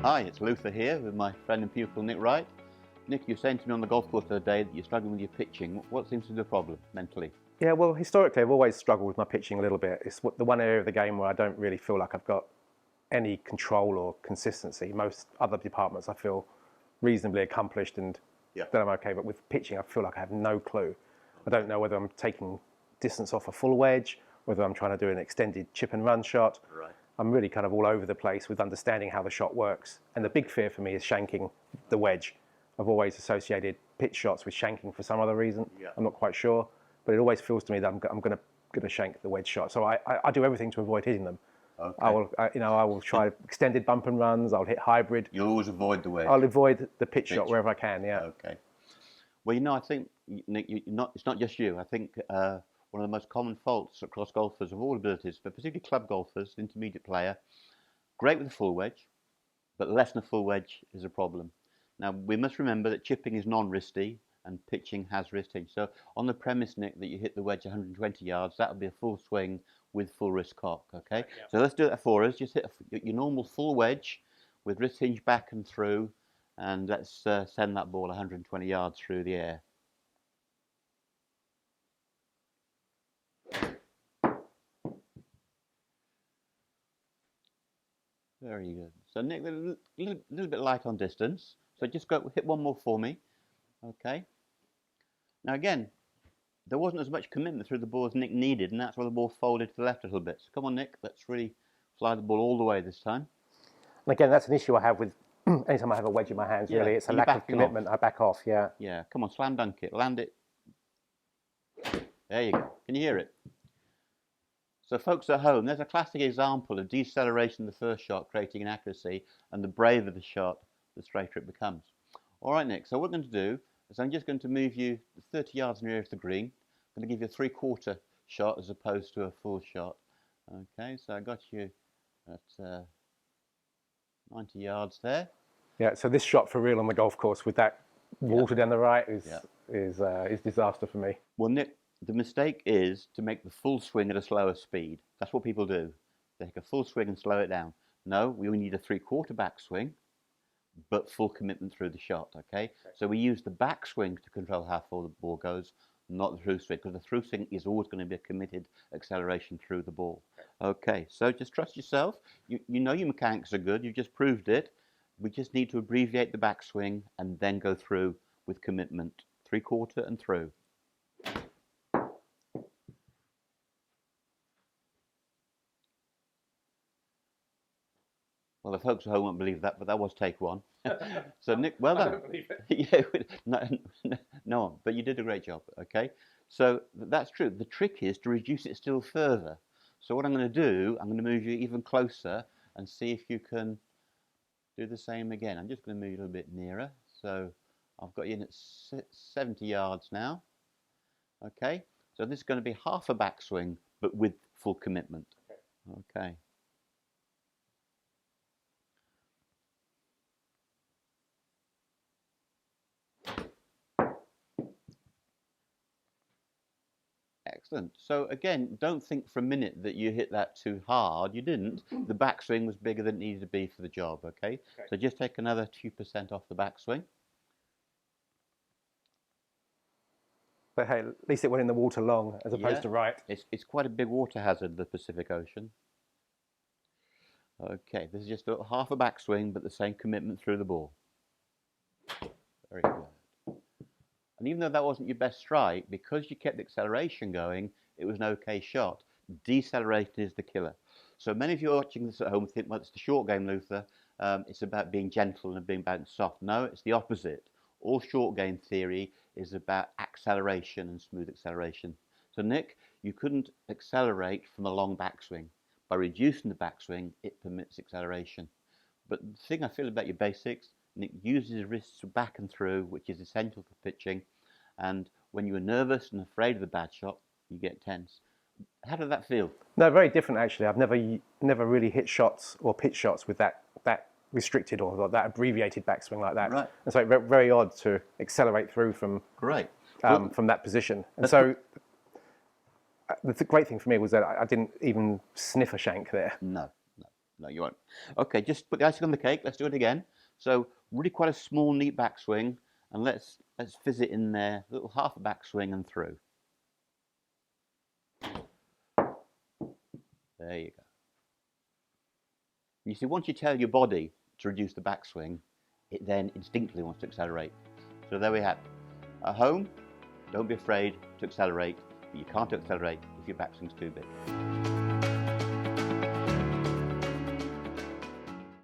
Hi, it's Luther here with my friend and pupil Nick Wright. Nick, you were saying to me on the golf course the other day that you're struggling with your pitching. What seems to be the problem mentally? Yeah, well, historically, I've always struggled with my pitching a little bit. It's the one area of the game where I don't really feel like I've got any control or consistency. Most other departments I feel reasonably accomplished and that I'm okay, but with pitching I feel like I have no clue. I don't know whether I'm taking distance off a full wedge, whether I'm trying to do an extended chip and run shot. Right. I'm really kind of all over the place with understanding how the shot works. And the big fear for me is shanking the wedge. I've always associated pitch shots with shanking for some other reason. I'm not quite sure, but it always feels to me that I'm going to shank the wedge shot. So I do everything to avoid hitting them. Okay. I will try extended bump and runs. I'll hit hybrid. You'll always avoid the wedge. I'll avoid the pitch shot wherever I can. Yeah. Okay. Well, I think, Nick, it's not just you. I think one of the most common faults across golfers of all abilities, but particularly club golfers, intermediate player, great with a full wedge, but less than a full wedge is a problem. Now, we must remember that chipping is non-wristy and pitching has wristing. So on the premise, Nick, that you hit the wedge 120 yards, that would be a full swing with full wrist cock, okay? Yeah. So let's do that for us. Just hit your normal full wedge with wrist hinge back and through, and let's send that ball 120 yards through the air. Very good. So Nick, a little bit light on distance. So just go hit one more for me. Okay. Now again, there wasn't as much commitment through the ball as Nick needed, and that's why the ball folded to the left a little bit. So come on, Nick, let's really fly the ball all the way this time. And again, that's an issue I have with anytime I have a wedge in my hands, really. It's a lack of commitment. I back off, yeah. Yeah, come on, slam dunk it, land it. There you go. Can you hear it? So folks at home, there's a classic example of deceleration of the first shot, creating inaccuracy, and the braver the shot, the straighter it becomes. All right, Nick, so what we're going to do is I'm just going to move you 30 yards nearer to the green. I'm going to give you a 3/4 shot as opposed to a full shot. Okay, so I got you at 90 yards there. Yeah, so this shot for real on the golf course with that water down the right is disaster for me. Well, Nick, the mistake is to make the full swing at a slower speed. That's what people do. They take a full swing and slow it down. No, we need a 3/4 backswing, but full commitment through the shot, okay? So we use the backswing to control how far the ball goes, not the through swing, because the through swing is always going to be a committed acceleration through the ball. Okay, so just trust yourself. You know your mechanics are good. You've just proved it. We just need to abbreviate the backswing and then go through with commitment. 3/4 and through. Well, the folks at home won't believe that, but that was take one. So Nick, well done. I don't believe it. Yeah, no, but you did a great job, okay? So that's true. The trick is to reduce it still further. So what I'm going to do, I'm going to move you even closer and see if you can do the same again. I'm just going to move you a little bit nearer. So I've got you in at 70 yards now. Okay, so this is going to be half a backswing, but with full commitment. Okay. Excellent. So again, don't think for a minute that you hit that too hard. You didn't. The backswing was bigger than it needed to be for the job, okay? So just take another 2% off the backswing. But hey, at least it went in the water long as opposed to right. It's quite a big water hazard, the Pacific Ocean. Okay, this is just half a backswing, but the same commitment through the ball. Very good. And even though that wasn't your best strike, because you kept the acceleration going, it was an okay shot. Deceleration is the killer. So many of you watching this at home think, well, it's the short game, Luther. It's about being gentle and being balanced soft. No, it's the opposite. All short game theory is about acceleration and smooth acceleration. So Nick, you couldn't accelerate from a long backswing. By reducing the backswing, it permits acceleration. But the thing I feel about your basics, Nick uses his wrists back and through, which is essential for pitching. And when you are nervous and afraid of the bad shot, you get tense. How did that feel? No, very different actually. I've never really hit shots or pitch shots with that restricted or that abbreviated backswing like that. Right. And so it's very odd to accelerate through from that position. And so the great thing for me was that I didn't even sniff a shank there. No. No, you won't. Okay, just put the icing on the cake. Let's do it again. So really quite a small, neat backswing, and let's fizz it in there. A little half a backswing and through. There you go. You see, once you tell your body to reduce the backswing, it then instinctively wants to accelerate. So there we have it. At home, don't be afraid to accelerate, but you can't accelerate if your backswing's too big.